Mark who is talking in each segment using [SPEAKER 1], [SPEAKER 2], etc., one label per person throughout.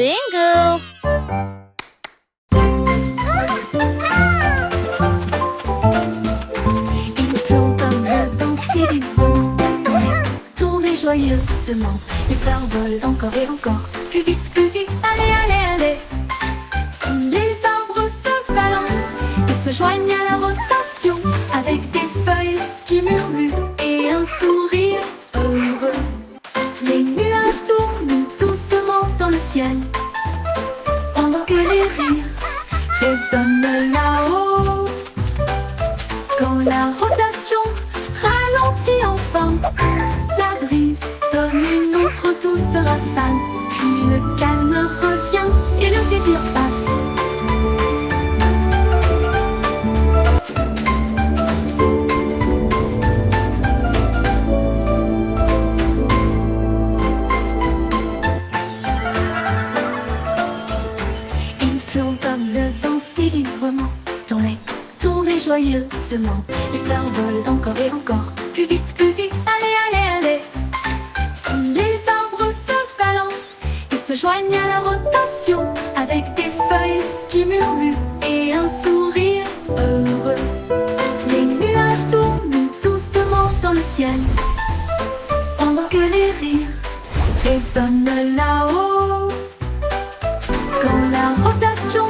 [SPEAKER 1] Bingo!
[SPEAKER 2] Il tourne comme le vent si vite bon. Tournez joyeusement. Les fleurs volent encore et encore. Plus vite, allez, allez, allez. Les arbres se balancent et se joignent à la rotation, avec des feuilles qui murmurent et un sourire heureux. Les nuages tournent doucement dans le ciel, pendant que les rires résonnent là-haut. Quand la rotation ralentit enfin, la brise donne une autre douce rafale. Puis le calme revient et le plaisir passe. Il tourne comme le vent si librement. Tournez joyeusement. Les fleurs volent encore et encore. Plus vite, allez, allez, allez. Les arbres se balancent et se joignent à la rotation, avec des feuilles qui murmurent et un sourire heureux. Les nuages tournent doucement dans le ciel, pendant que les rires résonnent là-haut. Quand la rotation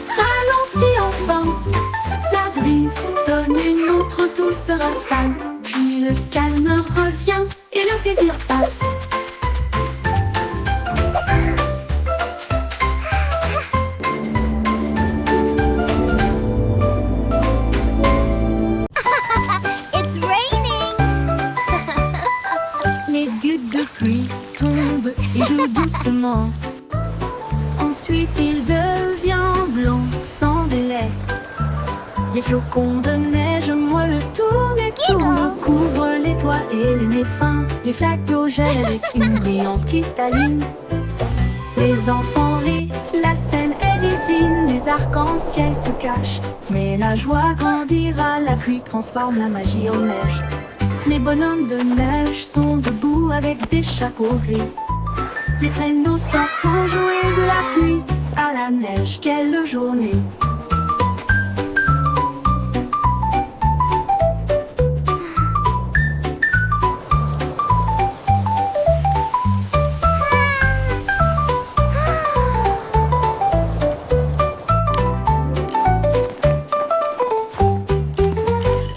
[SPEAKER 2] ralentit enfin, la brise donne une autre douce rafale. Puis le calme revient et le plaisir passe.
[SPEAKER 1] It's raining!
[SPEAKER 2] Les gouttes de pluie tombent et jouent doucement. Ensuite il devient blanc sans délai. Les flocons de neige moelleux tournent et tournent, couvrent les toits et les nez fins. Les flaques d'eau gèlent avec une brillance cristalline. Les enfants rient, la scène est divine. Les arcs-en-ciel se cachent, mais la joie grandira. La pluie transforme la magie en neige. Les bonhommes de neige sont debout avec des chapeaux gris. Les traîneaux sortent pour jouer de la pluie à la neige. Quelle journée!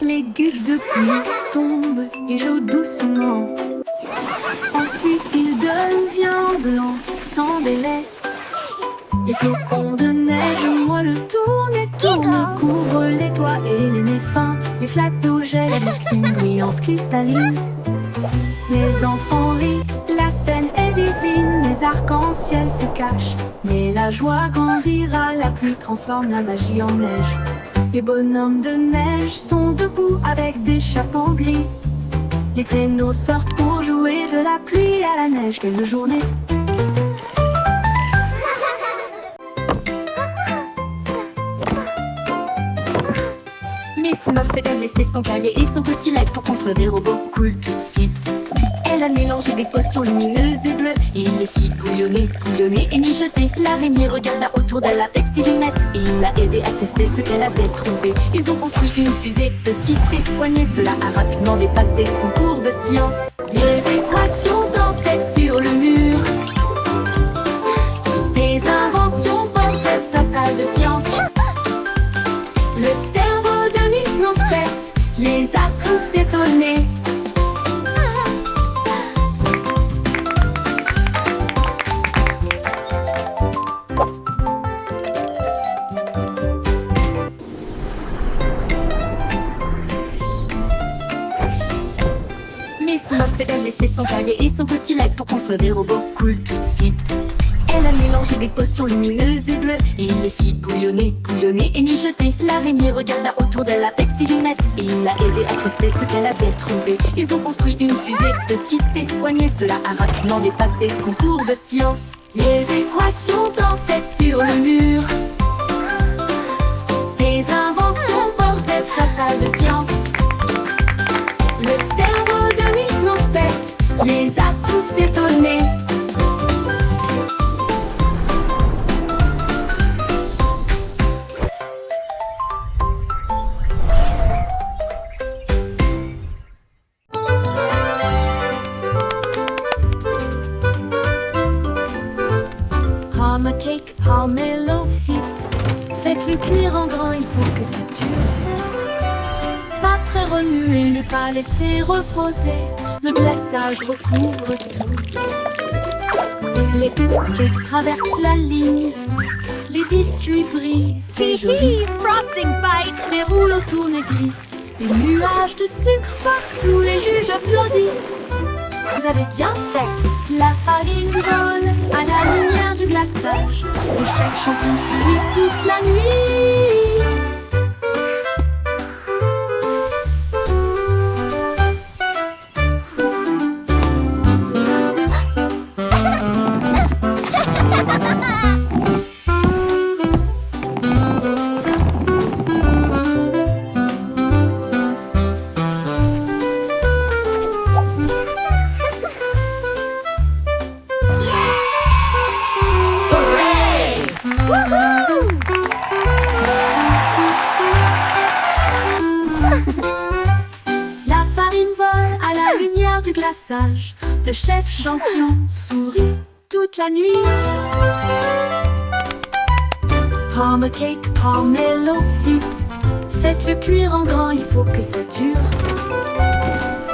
[SPEAKER 2] Les gouttes de pluie tombent et jouent doucement. Ensuite il devient blanc sans délai. Les flocons de neige moelleux tournent et tournent, couvrent les toits et les nez fins. Les flaques d'eau gèlent avec une brillance cristalline. Les enfants rient, la scène est divine. Les arcs-en-ciel se cachent, mais la joie grandira. La pluie transforme la magie en neige. Les bonhommes de neige sont debout avec des chapeaux gris. Les traîneaux sortent pour jouer de la pluie à la neige. Quelle journée! Miss Muffet a laissé son cahier et son petit lac pour construire des robots cool tout de suite. Elle a mélangé des potions lumineuses et bleues et les fit bouillonner et mijoter. L'araignée regarda autour d'elle avec ses lunettes et il l'a aidé à tester ce qu'elle avait trouvé. Ils ont construit une fusée petite et soignée. Cela a rapidement dépassé son cours de science. Les équations dansaient sur le mur. Des inventions portaient sa salle de science. Le cerveau de Miss Muffet les a tous étonnés. Miss Muffet a laissé son cahier et son petit lac pour construire des robots cool tout de suite. Elle a mélangé des potions lumineuses et bleues et il les fit bouillonner et mijoter. L'araignée regarda autour d'elle avec ses lunettes et il l'a aidé à tester ce qu'elle avait trouvé. Ils ont construit une fusée petite et soignée. Cela a rapidement dépassé son cours de science. Les équations dansaient sur le mur. Des inventions portaient sa salle de science. Le cerveau de Miss Muffet les a tous étonnés. cake, pomelo fit. Faites-le cuire en grand, il faut que ça dure. Pas très remuer, ne pas laisser reposer. Le glaçage recouvre tout. Les cakes traversent la ligne. Les biscuits brillent, c'est joli.
[SPEAKER 1] Frosting fight!
[SPEAKER 2] Les rouleaux tournent et glissent. Des nuages de sucre partout, les juges applaudissent. Vous avez bien fait. La farine vole à la lumière du glaçage. Le chef champion sourit toute la nuit. La farine vole à la lumière du glaçage. Le chef champion sourit toute la nuit. Pomme cake, pomelo fit. Faites-le cuire en grand, il faut que ça dure.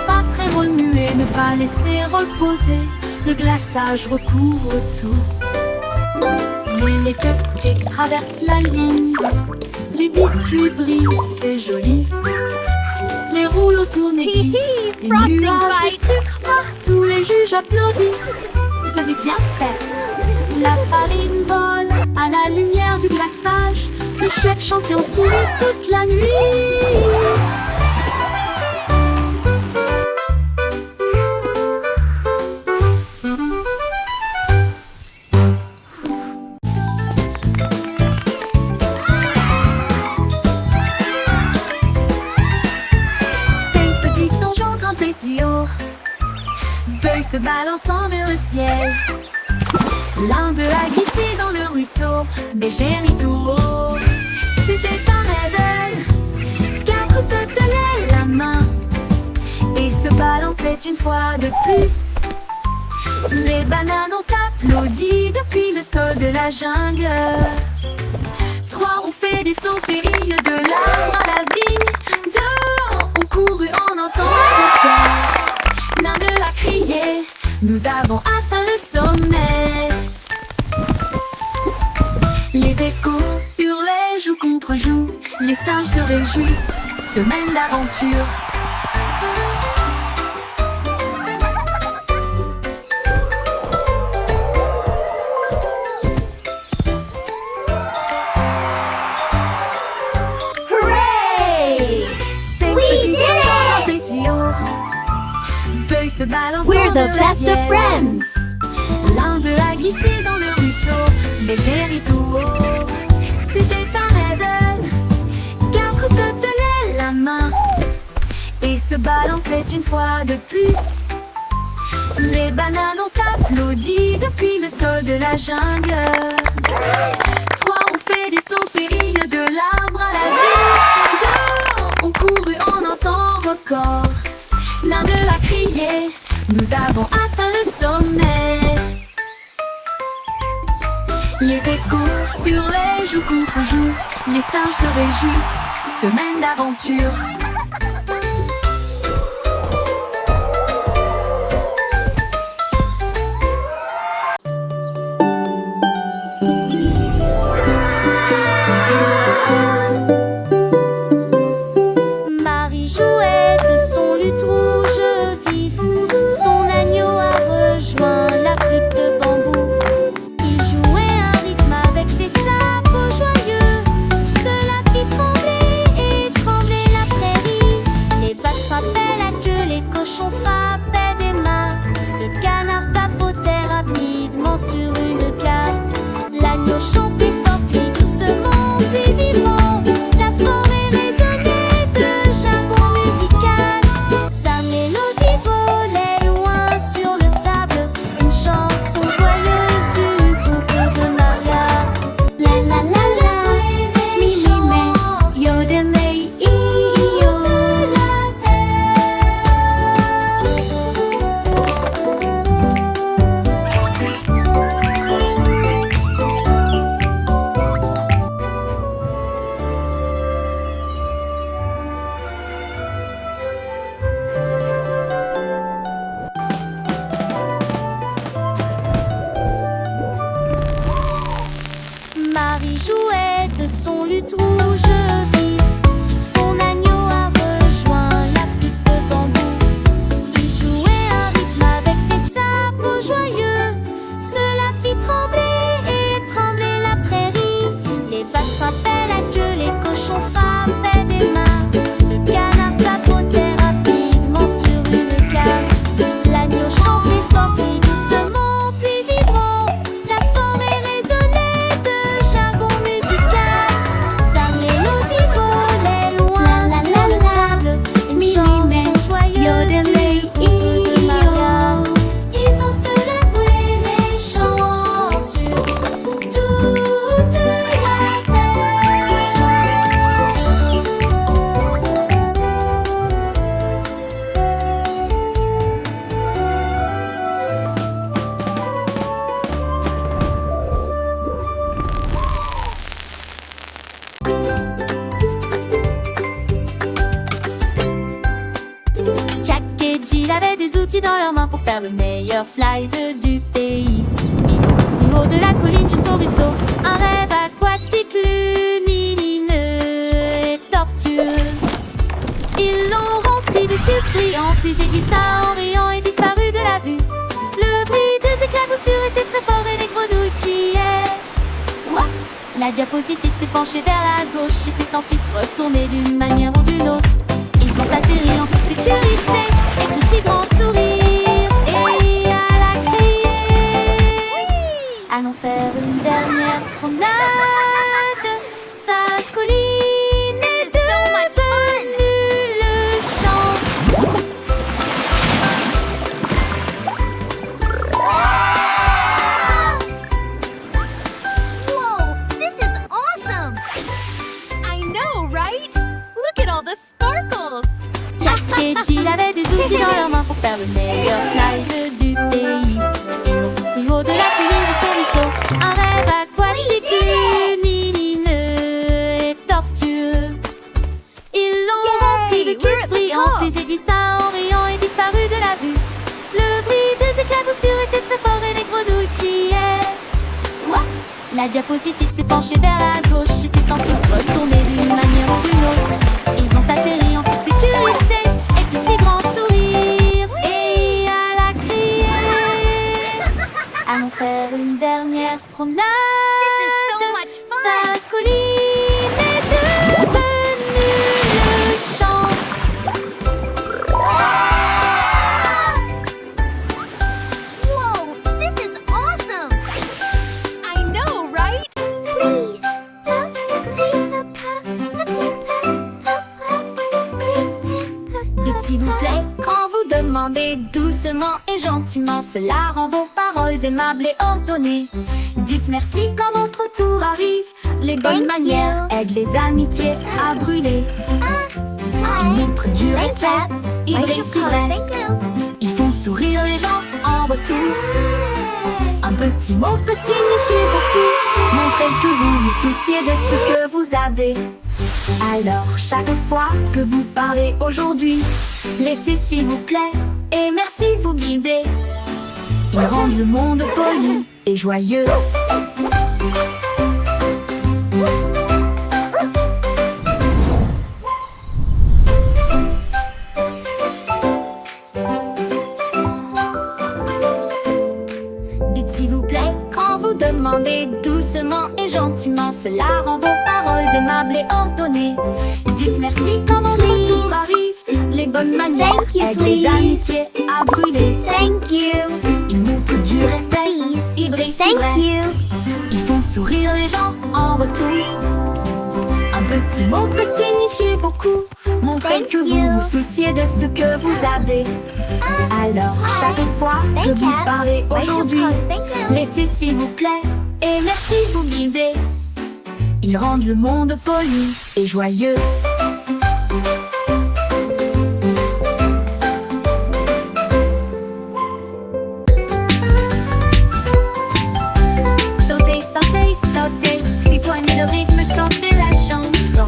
[SPEAKER 2] Pas très remuer, ne pas laisser reposer. Le glaçage recouvre tout. Mais les cupcakes traversent la ligne. Les biscuits brillent, c'est joli. Les rouleaux tournent et glissent. Des
[SPEAKER 1] Frosting
[SPEAKER 2] nuages de
[SPEAKER 1] fight.
[SPEAKER 2] sucre partout, les juges applaudissent. Vous avez bien fait. La farine vole à la lumière du glaçage. Le chef champion sourit toute la nuit. Feuilles se balançant vers le ciel. L'un d'eux a glissé dans le ruisseau, mais j'ai ri tout haut. C'était un rêve. Quatre se tenaient la main et se balançaient une fois de plus. Les bananes ont applaudi depuis le sol de la jungle. Trois ont fait des sauts périlleux de l'arbre à la vigne. Deux ont couru en entendant le cœur. L'un d'eux a crié, nous avons atteint le sommet. Les échos hurlaient joue contre joue. Les singes se réjouissent, semaine d'aventure.
[SPEAKER 1] Hooray!
[SPEAKER 2] Cinq
[SPEAKER 1] We
[SPEAKER 2] petits
[SPEAKER 1] did
[SPEAKER 2] singes
[SPEAKER 1] it!
[SPEAKER 2] spéciaux. Feuilles se balançant
[SPEAKER 1] We're the
[SPEAKER 2] dans le
[SPEAKER 1] best
[SPEAKER 2] ciel.
[SPEAKER 1] of friends!
[SPEAKER 2] L'un d'eux a glissé dans le ruisseau, mais j'ai ri tout haut. C'était un rêve. Quatre se tenaient la main et se balançaient une fois de plus. Les bananes ont applaudi depuis le sol de la jungle. Trois ont fait des sauts périlleux de l'arbre à la vigne. Deux ont couru en un temps record. L'un d'eux a crié, nous avons atteint le sommet. Les échos hurlaient joue contre joue. Les singes se réjouissent, semaine d'aventure.
[SPEAKER 1] Marie jouait de son luth rouge vif. Son agneau a rejoint la flûte de bambou. Il jouait un rythme avec des sabots joyeux. Cela fit trembler et trembler la prairie. du pays. Ils poussent du haut de la colline jusqu'au ruisseau. Un rêve aquatique lumineux et tortueux. Ils l'ont rempli de tubes brillants, puis il glissa en riant et disparut de la vue. Le bruit des éclaboussures était très fort et les grenouilles criaient. What? La diapositive s'est penchée vers la gauche et s'est ensuite retournée d'une manière ou d'une autre. Ils ont atterri en toute sécurité avec de si grands sourires. Et à la crier, allons faire une dernière promenade. Sa colline est devenue le champ.
[SPEAKER 3] Whoa, this is awesome! I know, right? Look at all the sparkles!
[SPEAKER 1] Jack et Jill avaient des outils dans leurs mains pour faire le meilleur fly du pays. Ils l'ont tous du haut de la colline jusqu'au ruisseau. Un rêve aquatique lumineux et tortueux. Ils l'ont rempli de cubes brillants, puis il glissa en riant et disparut de la vue. Le bruit des éclaboussures était très fort et les grenouilles criaient. What? La diapositive s'est penchée vers la gauche et s'est ensuite retournée d'une manière ou d'une autre. Ils ont atterri en toute sécurité avec de si grands sourires. Et à la crier, allons faire une dernière promenade.
[SPEAKER 3] This is so much fun!
[SPEAKER 1] Sa colline est devenue le champ.
[SPEAKER 3] Whoa, this is awesome! I know, right?
[SPEAKER 2] Please. Dites s'il vous plaît, quand vous demandez doucement et gentiment, cela rend vos paroles aimables et ordonnées. Dites merci quand votre tour arrive. Les bonnes manières aident les amitiés à brûler. Ils montrent du respect, ils réussissent vrai. Ils font sourire les gens en retour. Un petit mot peut signifier beaucoup. Montrez que vous vous souciez de ce que vous avez. Alors chaque fois que vous parlez aujourd'hui, laissez s'il vous plaît et merci vous guider. Ils rendent le monde poli et joyeux. Dites s'il vous plaît quand vous demandez doucement et gentiment, cela rend vos paroles aimables et ordonnées. Dites merci quand votre tour arrive. Les bonnes manières
[SPEAKER 3] Thank you,
[SPEAKER 2] aident les
[SPEAKER 3] please.
[SPEAKER 2] amitiés à brûler.
[SPEAKER 3] Thank you!
[SPEAKER 2] Ils montrent du respect, ils brillent si vrai.
[SPEAKER 3] Thank you!
[SPEAKER 2] Ils font sourire les gens en retour. Un petit mot peut signifier beaucoup. Montrez
[SPEAKER 3] Thank
[SPEAKER 2] que
[SPEAKER 3] you.
[SPEAKER 2] vous vous souciez de ce que vous avez. Alors chaque fois que
[SPEAKER 3] Thank
[SPEAKER 2] vous
[SPEAKER 3] you.
[SPEAKER 2] parlez aujourd'hui,
[SPEAKER 3] Thank you!
[SPEAKER 2] laissez s'il vous plaît et merci vous guider. Ils rendent le monde poli et joyeux. Sautez, sautez, sautez, rejoignez le rythme, chantez la chanson.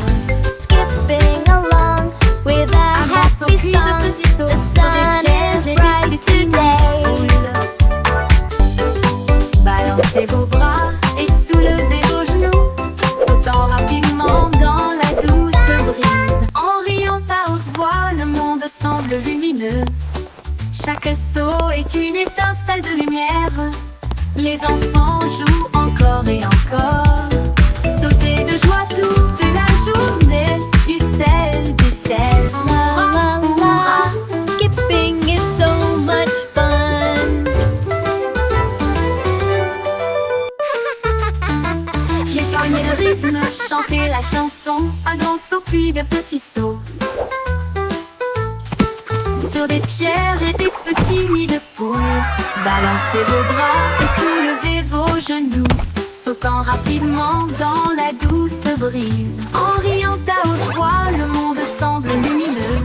[SPEAKER 3] Skipping along with a
[SPEAKER 2] Avance au
[SPEAKER 3] happy
[SPEAKER 2] cri de
[SPEAKER 3] song.
[SPEAKER 2] petits sauts
[SPEAKER 3] The
[SPEAKER 2] sur
[SPEAKER 3] sun
[SPEAKER 2] des pierres
[SPEAKER 3] is
[SPEAKER 2] et
[SPEAKER 3] bright
[SPEAKER 2] des petites
[SPEAKER 3] today.
[SPEAKER 2] boules. Balancez vos bras et soulevez vos genoux, sautant rapidement dans la douce brise. En riant à haute voix, le monde semble lumineux. Chaque saut est une étincelle de lumière. Les enfants jouent encore et encore. Sautez de joie toute la journée. Du sel, du sel.
[SPEAKER 3] La la la, skipping is so much fun.
[SPEAKER 2] Rejoignez le rythme, chantez la chanson. Un grand saut puis de petits sauts. Sur des pierres et des petits nids de poules. Balancez vos bras et soulevez vos genoux, sautant rapidement dans la douce brise. En riant à haute voix, le monde semble lumineux.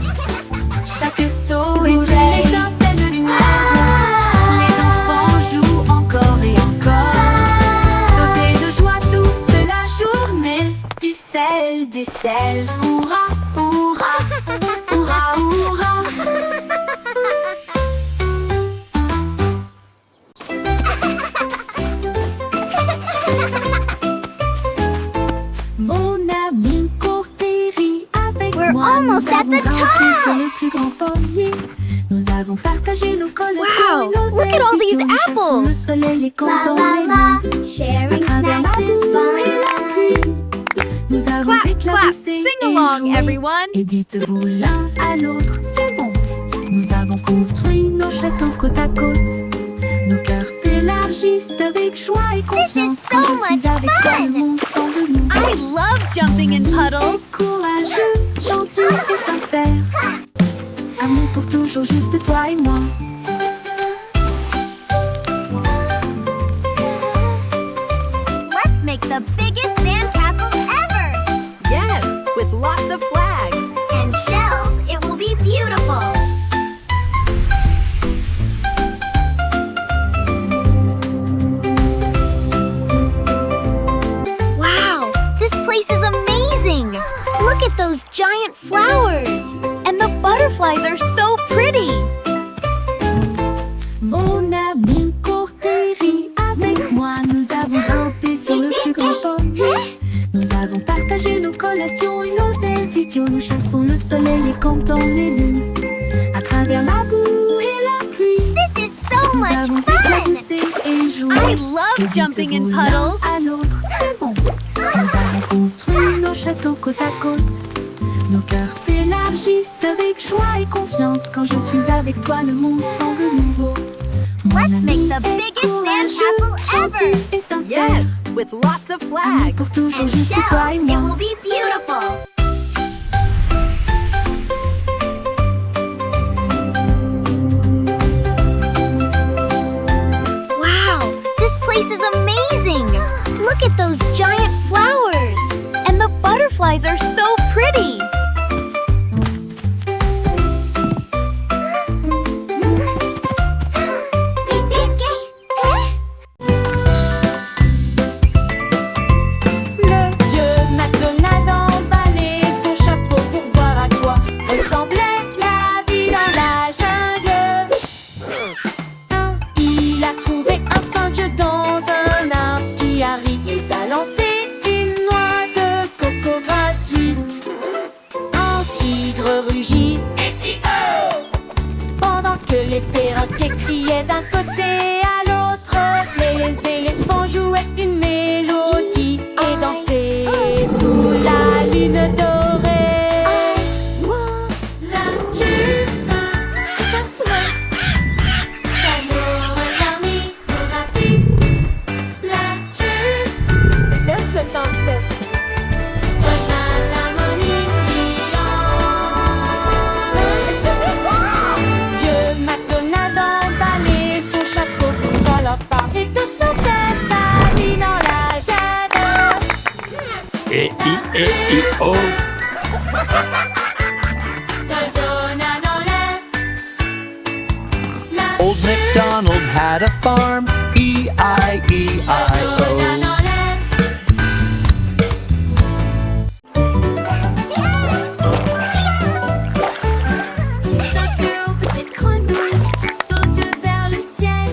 [SPEAKER 2] Chaque saut est une étincelle de lumière. Les enfants jouent encore et encore. Sautez de joie toute la journée. Du sel, du sel. Hurrah, hurrah, hurrah, hurrah.
[SPEAKER 3] at the
[SPEAKER 2] grimpé sur
[SPEAKER 3] top!
[SPEAKER 2] le plus grand pommier. Nous avons partagé nos collations
[SPEAKER 3] Wow,
[SPEAKER 2] et nos
[SPEAKER 3] look at all these
[SPEAKER 2] étudiants. Nous chassons le
[SPEAKER 3] apples.
[SPEAKER 2] soleil et
[SPEAKER 3] La
[SPEAKER 2] comptons
[SPEAKER 3] la
[SPEAKER 2] les
[SPEAKER 3] la,
[SPEAKER 2] nuits.
[SPEAKER 3] sharing
[SPEAKER 2] À travers la
[SPEAKER 3] snacks is
[SPEAKER 2] boue et la
[SPEAKER 3] fun.
[SPEAKER 2] pluie, nous avons
[SPEAKER 3] Clap, clap,
[SPEAKER 2] éclaboussé
[SPEAKER 3] sing
[SPEAKER 2] et
[SPEAKER 3] along,
[SPEAKER 2] joué.
[SPEAKER 3] everyone.
[SPEAKER 2] Et dites-vous l'un à l'autre, c'est bon. Nous avons construit nos châteaux côte à côte. Nos cœurs s'élargissent avec joie et confiance.
[SPEAKER 3] so
[SPEAKER 2] Quand je suis
[SPEAKER 3] much
[SPEAKER 2] avec toi,
[SPEAKER 3] fun.
[SPEAKER 2] le monde semble nouveau.
[SPEAKER 3] I love jumping in puddles.
[SPEAKER 2] Courageux, gentil et sincère. Amour pour toujours, juste toi et moi.
[SPEAKER 3] Let's make the biggest sandcastle ever!
[SPEAKER 4] Yes, with lots of flags.
[SPEAKER 3] And shells, it will be beautiful. Wow, this place is amazing! Look at those giant flowers! And the butterflies are so pretty!
[SPEAKER 2] Mon ami Courtéry, avec moi, nous avons grimpé sur le plus grand pommier. Nous avons partagé nos collations et nos ailes idiots. Nous chassons le soleil et comptons les lunes. À travers la boue et la pluie,
[SPEAKER 3] This is so
[SPEAKER 2] nous
[SPEAKER 3] much
[SPEAKER 2] avons
[SPEAKER 3] fun!
[SPEAKER 2] éclaboussé et joué.
[SPEAKER 3] I
[SPEAKER 2] Et
[SPEAKER 3] love jumping in
[SPEAKER 2] dites-vous l'un
[SPEAKER 3] puddles.
[SPEAKER 2] à l'autre, c'est bon. Nous avons construit nos châteaux côte à côte. Nos cœurs s'élargissent avec joie et confiance. Quand je suis avec toi, le monde semble nouveau. Mon
[SPEAKER 3] Let's make
[SPEAKER 2] ami
[SPEAKER 3] the
[SPEAKER 2] est
[SPEAKER 3] biggest
[SPEAKER 2] courageux,
[SPEAKER 3] sandcastle
[SPEAKER 2] gentil
[SPEAKER 3] ever.
[SPEAKER 2] et sincère.
[SPEAKER 4] Yes, with lots of
[SPEAKER 2] Amour pour
[SPEAKER 4] flags.
[SPEAKER 2] toujours,
[SPEAKER 3] And
[SPEAKER 2] juste toi et
[SPEAKER 3] shells, it
[SPEAKER 2] moi.
[SPEAKER 3] will be beautiful. Wow, this place is amazing! Look at those giant flowers! And the butterflies are so pretty!
[SPEAKER 2] Le vieux McDonald emballait son chapeau pour voir à quoi ressemblait la vie dans la jungle. Il a trouvé un singe dans un arbre qui a ri et balancé une noix de coco gratuite. Un tigre rugit et si pendant que les perroquets criaient d'un côté à l'autre, les éléphants jouaient une mélodie et dansaient sous la lune dorée. La jupe, la Vieux McDonald emballait son chapeau pour toi leur part et tout sautait ta vie dans la jungle.
[SPEAKER 5] E-I-E-I-O.
[SPEAKER 2] Résonna dans l'air. La
[SPEAKER 5] Old MacDonald had a farm. E-I-E-I-O.
[SPEAKER 2] résonna dans l'air. Saute aux petites grenouilles, saute vers le ciel,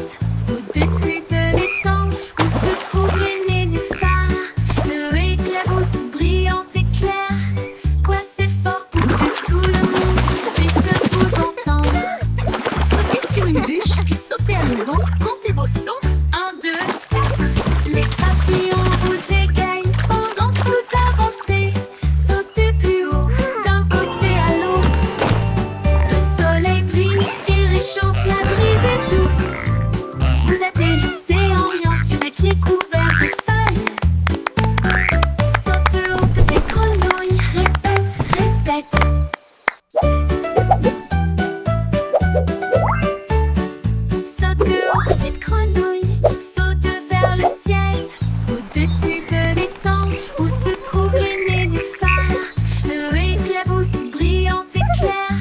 [SPEAKER 2] au-dessus de l'étang où se trouve les nénuphars. Le éclabousse brillante et claire, quoi c'est fort pour que tout le monde puisse vous entendre. Sautez sur une bûche, puis sautez à nouveau, comptez vos sauts, 1, 2, 4. Les papillons vous égayent pendant que vous avancez, sautez plus haut, d'un côté à l'autre. Le soleil brille et réchauffe, la brise est douce. Vous êtes l'océan riant sur des pieds couverts de feuilles. Saute aux petites grenouilles, répète, répète. Saute aux petites grenouilles, saute vers le ciel, au-dessus de l'étang où se trouvent les nénuphars. Le éclabousse brillante et claire,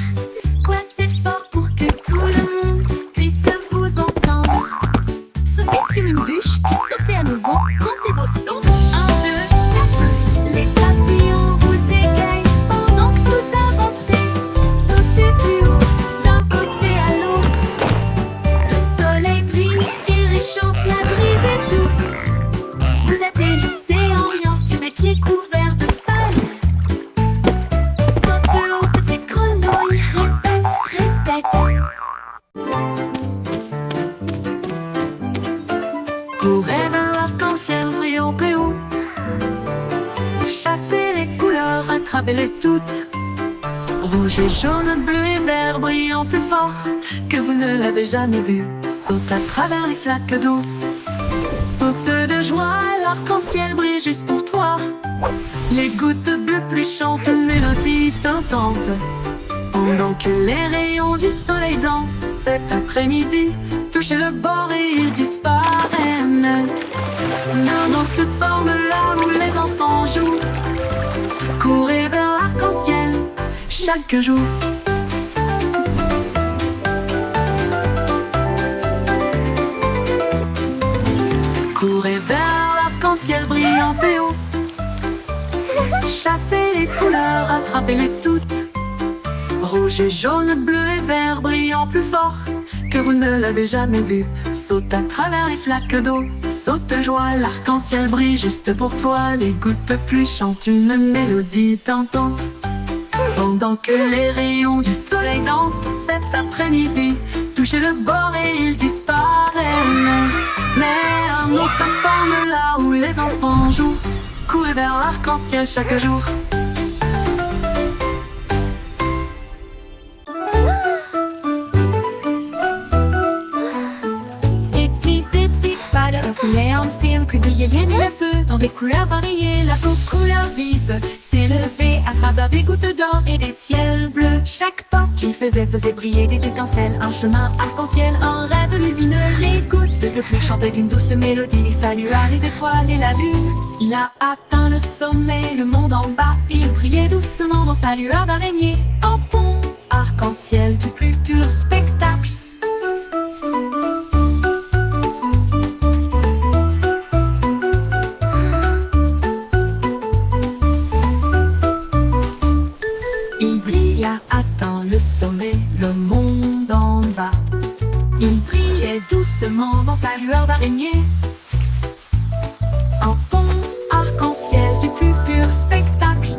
[SPEAKER 2] quoi c'est fort pour que tout le monde puisse vous entendre. Sautez sur une bûche, puis sautez à nouveau, comptez vos sauts, 1, 2, 4. Les papillons vous égayent pendant que vous avancez, sautez plus haut, d'un côté à l'autre. Le soleil brille et réchauffe, la brise est douce. Vous êtes l'océan riant sur des pieds couverts de feuilles. Saute aux petites grenouilles. Courez vers l'arc-en-ciel brillant plus haut. Chassez les couleurs, attrapez-les toutes. Rouge et jaune, bleu et vert brillant plus fort que vous ne l'avez jamais vu. Saute à travers les flaques d'eau. Saute de joie, l'arc-en-ciel brille juste pour toi. Les gouttes bleues plus chantent une mélodie tentante. Pendant que les rayons du soleil dansent cet après-midi, touchez le bord et ils disparaissent. Un donc se forme là où les enfants jouent. Courez vers l'arc-en-ciel chaque jour. Courez vers l'arc-en-ciel brillant et haut. Chassez les couleurs, attrapez-les toutes. Rouge et jaune, bleu et vert brillant plus fort que vous ne l'avez jamais vu. Saute à travers les flaques d'eau. Saute de joie, l'arc-en-ciel brille juste pour toi. Les gouttes pluie chantent une mélodie tentante. Pendant que les rayons du soleil dansent cet après-midi, touchez le bord et ils disparaissent. Mais un autre se forme là où les enfants jouent. Courez vers l'arc-en-ciel chaque jour.
[SPEAKER 1] Itsy bitsy spider voulait en fil que brillait le feu dans des couleurs variées. La peau couleur vive s'élevait à travers des gouttes d'or et des ciels bleus. Chaque pas qu'il faisait briller des étincelles. Un chemin arc-en-ciel, un rêve lumineux. Les gouttes de pluie chantaient une douce mélodie. Il salua les étoiles et la lune. Il a atteint le sommet, le monde en bas. Il brillait doucement dans sa lueur d'araignée. En pont arc-en-ciel du plus pur spectacle. Il brilla, atteint le sommet, le monde en bas. Il brillait doucement dans sa lueur d'araignée. Un pont arc-en-ciel du plus pur spectacle.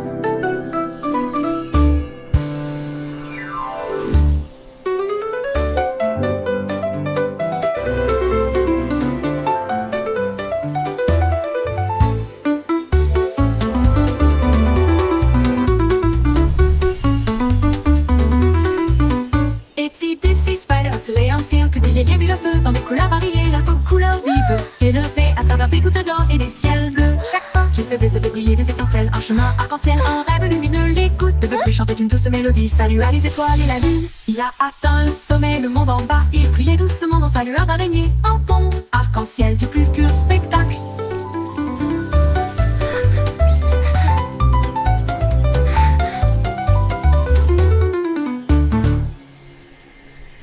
[SPEAKER 1] Itsy bitsy spider voulait un fil que brillait bien le feu dans des couleurs variées. La peau couleur vive s'élevait à travers des gouttes d'or et des ciels bleus. Chaque pas qu'il faisait briller des étincelles. Un chemin arc-en-ciel, un rêve lumineux. Les gouttes de pluie chantaient une douce mélodie. Salua les étoiles et la lune. Il a atteint le sommet, le monde en bas. Il brillait doucement dans sa lueur d'araignée. Un pont arc-en-ciel du plus pur spectacle.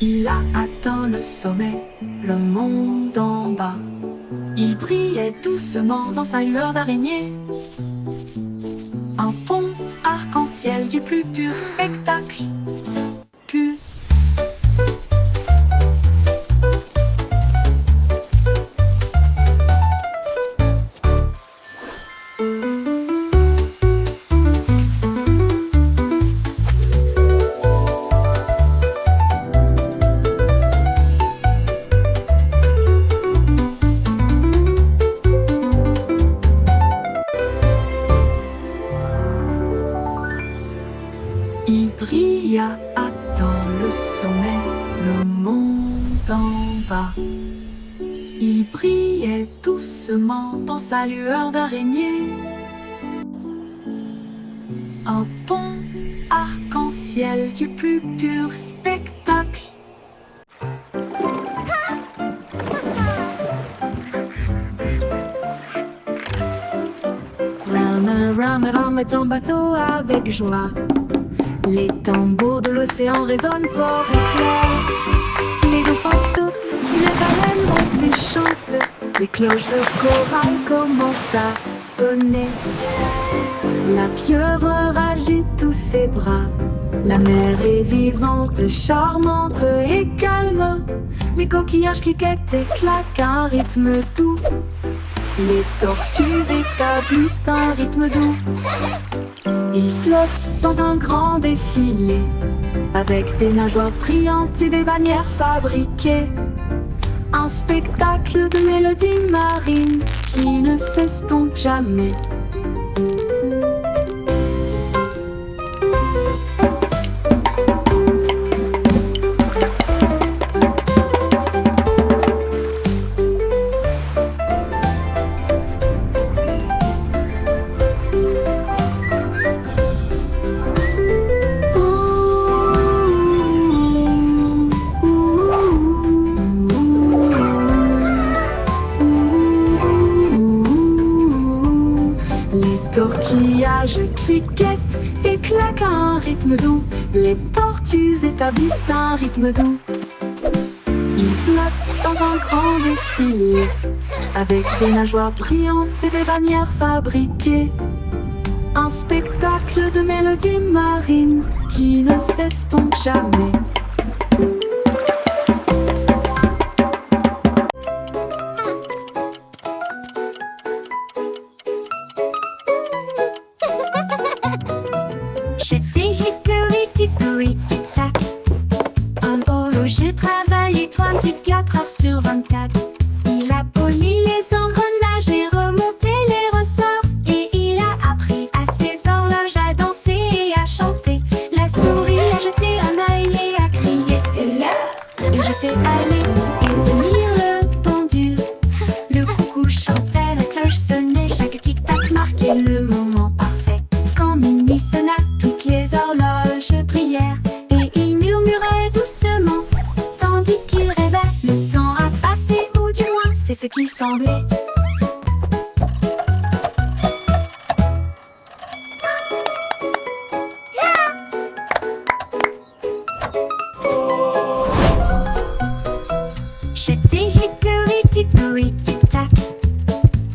[SPEAKER 1] Il a atteint le sommet, le monde en bas. Il brillait doucement dans sa lueur d'araignée. Un pont arc-en-ciel du plus pur spectacle. Pur. Il brilla, atteint le sommet, le monde en bas. Il brillait doucement dans sa lueur d'araignée. Un pont arc-en-ciel du plus pur spectacle. Rame ton bateau avec joie. Les tambours de l'océan résonnent fort et clair. Les dauphins sautent, les baleines montent et chantent. Les cloches de corail commencent à sonner. La pieuvre agite tous ses bras. La mer est vivante, charmante et calme. Les coquillages cliquettent et claquent à un rythme doux. Les tortues établissent un rythme doux. Ils flottent dans un grand défilé, avec des nageoires brillantes et des bannières fabriquées.
[SPEAKER 2] Un spectacle de mélodies marines qui ne s'estompe jamais. Tortillages cliquettent et claquent à un rythme doux. Les tortues établissent un rythme doux. Ils flottent dans un grand défilé avec des nageoires brillantes et des bannières fabriquées. Un spectacle de mélodies marines qui ne s'estompe jamais.
[SPEAKER 1] J'étais hickory dickory tic tac. Un horloger travaillait 24 heures sur 24. Il a poli les engrenages et remonté les ressorts. Et il a appris à ses horloges à danser et à chanter. La souris a jeté un œil et a crié c'est l'heure. Et j'ai fait aller et venir le pendule. Le coucou chantait, la cloche sonnait, chaque tic-tac marquait le moment parfait. Quand minuit sonna, toutes les horloges brillèrent et il murmurait doucement tandis qu'il rêvait. Le temps a passé, ou du moins c'est ce qui semblait. J'étais hickory dickory tic tac.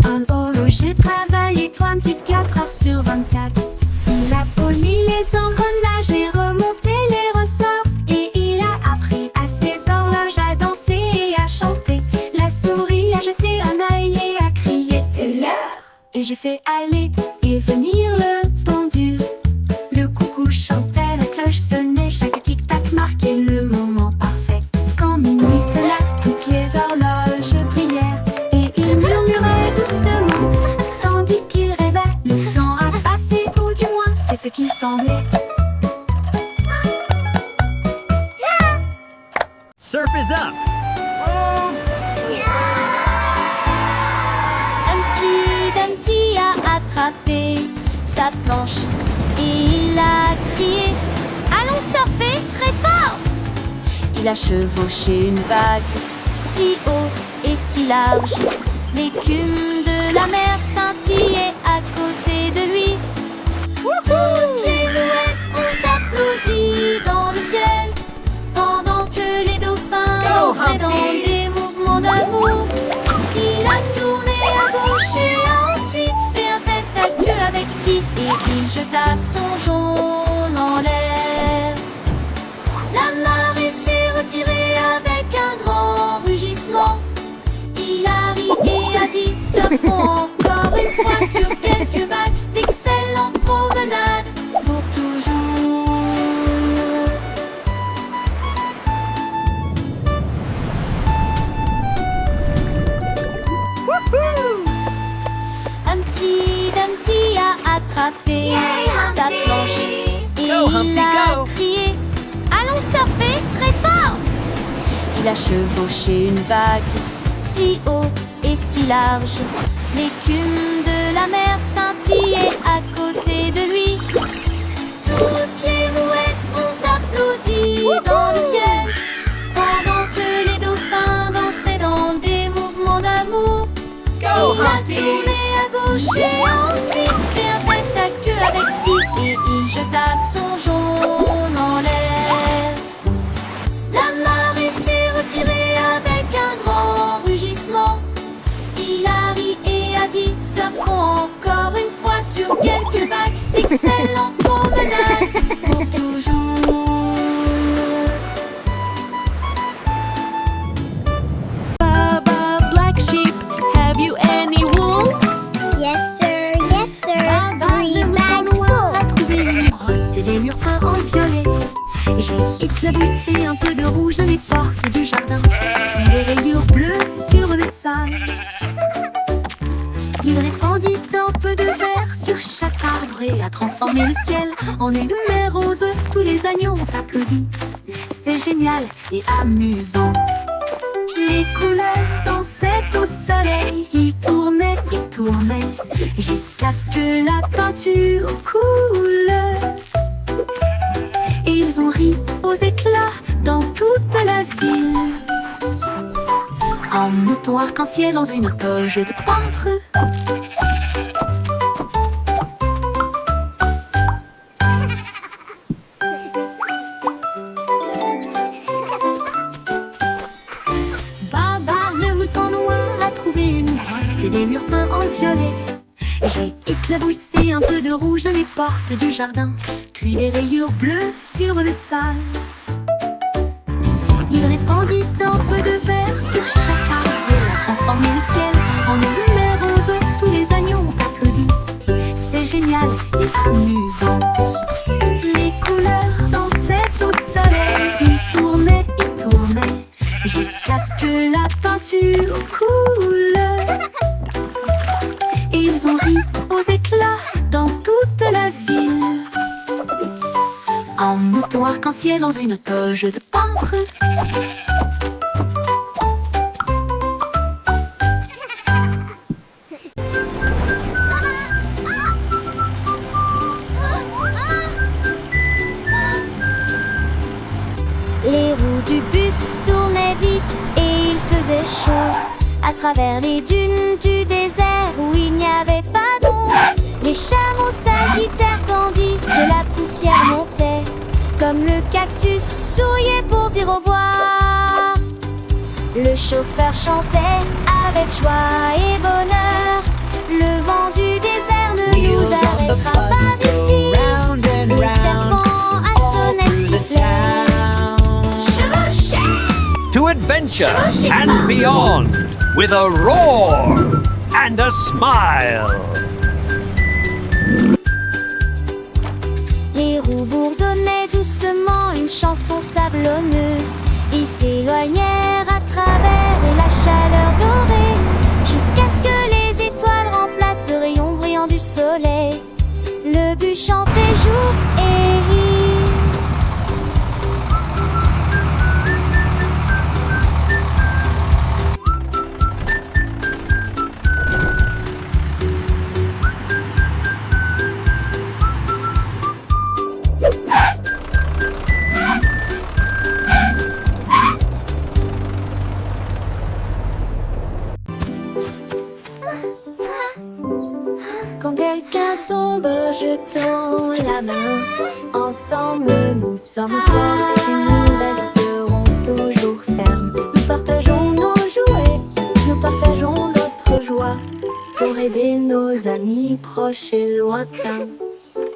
[SPEAKER 1] Un horloger travaillait 24 heures sur 24. Il a poli les engrenages et remonté les ressorts. Et il a appris à ses horloges à danser et à chanter. La souris a jeté un œil et a crié c'est l'heure. Et j'ai fait aller et venir le pendule. Le coucou chantait, la cloche sonnait, chaque tic-tac marquait le moment parfait. Quand minuit sonna, toutes les horloges brillèrent et il murmurait doucement tandis qu'il rêvait. Le temps a passé, ou du moins c'est ce qui semblait.
[SPEAKER 5] Surf is up!
[SPEAKER 1] Humpty Dumpty a attrapé sa planche et il a crié allons surfer très fort. Il a chevauché une vague si haut et si large. L'écume de la mer scintillait à côté de lui. Toutes les mouettes ont applaudi dans le ciel pendant que les dauphins dansaient dans des mouvements d'amour. Il a tourné à gauche et a ensuite fait un tête-à-queue avec Steve et il jeta son jaune en l'air. La marée s'est retirée avec un grand rugissement. Il a ri et a dit surfons encore une fois sur quelques vagues. D'excellentes promenades pour toujours. Humpty Dumpty a attrapé sa planche et
[SPEAKER 5] Go, Humpty,
[SPEAKER 1] il a
[SPEAKER 5] go.
[SPEAKER 1] crié allons surfer très fort. Il a chevauché une vague si haut et si large. L'écume de la mer scintillait à côté de lui. Toutes les mouettes ont applaudi dans le ciel pendant que les dauphins dansaient dans des mouvements d'amour. Il a tourné à gauche et a ensuite fait un tête-à-queue avec Steve et il jeta son jaune en l'air. La marée s'est retirée avec un grand rugissement. Il a ri et a dit surfons encore une fois sur quelques vagues. D'excellentes promenades pour toujours.
[SPEAKER 4] Baba Black Sheep, have you any wool?
[SPEAKER 3] Yes, sir, three bags full.
[SPEAKER 2] A trouvé une brosse et des murs peints en violet. J'ai éclaboussé un peu de rouge dans les portes du jardin. Puis des rayures bleues Il répandit un peu de verre sur chaque arbre et a transformé le ciel en une mer rose. Tous les agneaux ont applaudi. C'est génial et amusant. Les couleurs dansaient au soleil. Ils tournaient et tournaient jusqu'à ce que la peinture coule. Ils ont ri aux éclats dans toute la ville. Un mouton arc-en-ciel dans une toge de peintre. Baba, le mouton noir, a trouvé une brosse et des murs peints en violet. J'ai éclaboussé un peu de rouge les portes du jardin, puis des rayures bleues sur le sol. Il répandit un peu de verre sur chaque arbre et a transformé le ciel en une mer rose. Tous les agneaux ont applaudi. C'est génial et amusant. Les couleurs dansaient au soleil. Ils tournaient et tournaient jusqu'à ce que la peinture coule. Ils ont ri aux éclats dans toute la ville. Un mouton arc-en-ciel dans une toge de peintre.
[SPEAKER 1] Les roues du bus tournaient vite et il faisait chaud. À travers les dunes du désert où il n'y avait pas d'ombre, les chameaux s'agitèrent tandis que la poussière montait. Comme le cactus souriait pour dire au revoir. Le chauffeur chantait avec joie et bonheur. Le vent du désert ne nous
[SPEAKER 5] Wheels on the
[SPEAKER 1] arrêtera pas
[SPEAKER 5] bus go
[SPEAKER 1] ici.
[SPEAKER 5] round and
[SPEAKER 1] Le
[SPEAKER 5] round
[SPEAKER 1] serpent à sonnette
[SPEAKER 5] through the
[SPEAKER 1] sifflait.
[SPEAKER 5] town.
[SPEAKER 1] Chevauchait.
[SPEAKER 6] To adventure and beyond with a roar and a smile.
[SPEAKER 1] Les roues bourdonnaient doucement une chanson sablonneuse. Ils s'éloignèrent à travers la chaleur dorée, jusqu'à ce que les étoiles remplacent le rayon brillant du soleil. Le bus chantait jour et nuit.
[SPEAKER 2] Quand quelqu'un tombe, jetons la main. Ensemble, nous sommes forts et nous resterons toujours fermes. Nous partageons nos jouets, nous partageons notre joie pour aider nos amis proches et lointains.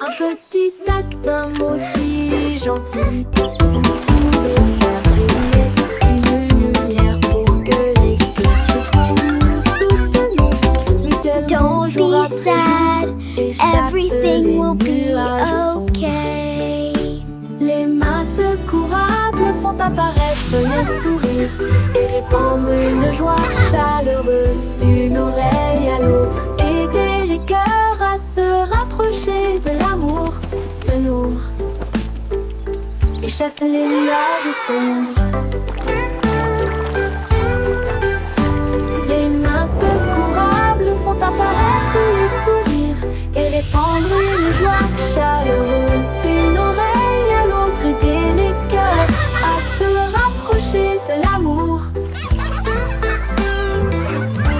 [SPEAKER 2] Un petit acte, un mot si gentil pour faire briller une lumière pour que les cœurs se trouvent. Nous soutenons mutuellement
[SPEAKER 3] Don't
[SPEAKER 2] jour
[SPEAKER 3] be
[SPEAKER 2] après
[SPEAKER 3] sad.
[SPEAKER 2] jour et chassent
[SPEAKER 3] Everything
[SPEAKER 2] les
[SPEAKER 3] will be
[SPEAKER 2] nuages sombres.
[SPEAKER 3] okay.
[SPEAKER 2] Les mains secourables font apparaître les sourires et répandre une joie chaleureuse d'une oreille à l'autre. Aider les cœurs à se rapprocher de l'amour, de nous, et chasser les nuages sombres. Les mains secourables font apparaître les sourires et répandre une joie chaleureuse d'une oreille à l'autre. Aider les cœurs à se rapprocher de l'amour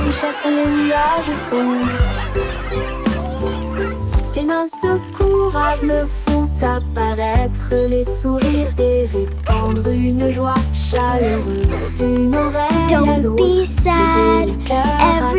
[SPEAKER 2] et chasser les nuages sombres. Les mains secourables font apparaître les sourires et répandre une joie chaleureuse d'une oreille à
[SPEAKER 3] Don't
[SPEAKER 2] l'autre.
[SPEAKER 3] be sad.
[SPEAKER 2] Aider les cœurs à